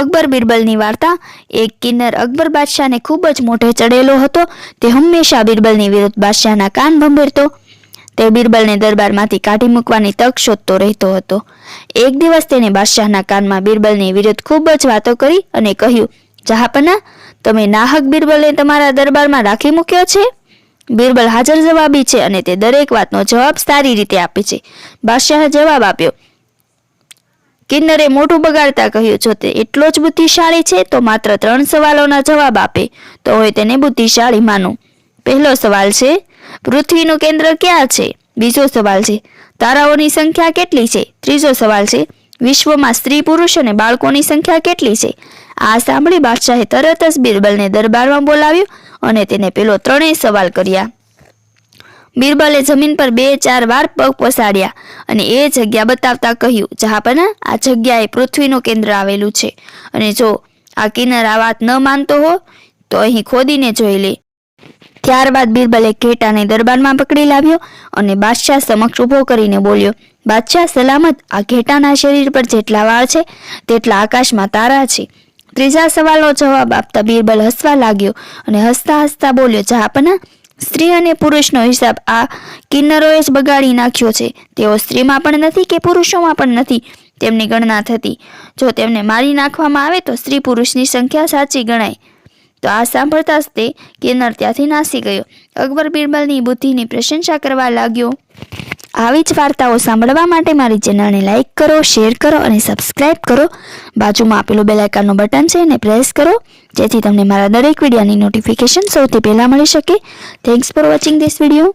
અકબર બિરબલની વાર્તા। એક કિન્નર અકબર બાદશાહને ખૂબ જ મોઢે ચડેલો હતો। તે હંમેશા બિરબલની વિરુદ્ધ બાદશાહના કાન ભંભેરતો। તે બિરબલને દરબારમાંથી કાઢી મૂકવાની તક શોધતો રહેતો હતો। એક દિવસ તેણે બાદશાહના કાનમાં બિરબલની વિરુદ્ધ ખૂબ જ વાતો કરી અને કહ્યું, જહાંપનાહ, તમે નાહક બિરબલને તમારા દરબારમાં રાખી મૂક્યો છે। બિરબલ હાજર જવાબી છે અને તે દરેક વાતનો જવાબ સારી રીતે આપે છે। બાદશાહે જવાબ આપ્યો। કિન્નરે મોઢું બગાડતા કહ્યું, જો તે એટલો જ બુદ્ધિશાળી છે તો માત્ર 3 સવાલોના જવાબ આપે તો હોય તેને બુદ્ધિશાળી માનું। પહેલો સવાલ છે, પૃથ્વીનું કેન્દ્ર ક્યાં છે? બીજો સવાલ છે, તારાઓની સંખ્યા કેટલી છે? ત્રીજો સવાલ છે, વિશ્વમાં સ્ત્રી પુરુષ અને બાળકોની સંખ્યા કેટલી છે? આ સાંભળી બાદશાહે તરત જ બિરબલને દરબારમાં બોલાવ્યો અને તેને પેલો 3 સવાલ કર્યા। બિરબલે જમીન પર 2-4 વાર પગ પસાડ્યા અને એ જગ્યા બતાવતા કહ્યું, જહાંપનાહ, આ જગ્યાએ પૃથ્વીનું કેન્દ્ર આવેલું છે અને જો આ કિન્નર આ વાત ન માનતો હો તો અહીં ખોદીને જોઈ લે। ત્યારબાદ બિરબલે ઘેટાને દરબારમાં પકડી લાવ્યો અને બાદશાહ સમક્ષ ઊભો કરીને બોલ્યો, બાદશાહ સલામત, આ ઘેટાના શરીર પર જેટલા વાળ છે તેટલા આકાશમાં તારા છે। ત્રીજા સવાલનો જવાબ આપતા બિરબલ હસવા લાગ્યો અને હસતા હસતા બોલ્યો, જહાંપનાહ, સ્ત્રી અને પુરુષનો હિસાબ આ કિન્નરોએ જ બગાડી નાખ્યો છે। તેઓ સ્ત્રીમાં પણ નથી કે પુરુષોમાં પણ નથી તેમની ગણના થતી। જો તેમને મારી નાખવામાં આવે તો સ્ત્રી પુરુષની સંખ્યા સાચી ગણાય। તો આ સાંભળતા જ તે કિન્નર ત્યાંથી નાસી ગયો। અકબર બિરબલની બુદ્ધિની પ્રશંસા કરવા લાગ્યો। આવી જ વાર્તાઓ સાંભળવા માટે મારી ચેનલને લાઇક કરો, શેર કરો અને સબસ્ક્રાઇબ કરો। બાજુમાં આપેલું બેલ આઇકનનું બટન છે એને પ્રેસ કરો જેથી તમને મારા દરેક વિડીયોની નોટિફિકેશન સૌથી પહેલા મળી શકે। Thanks for watching this video.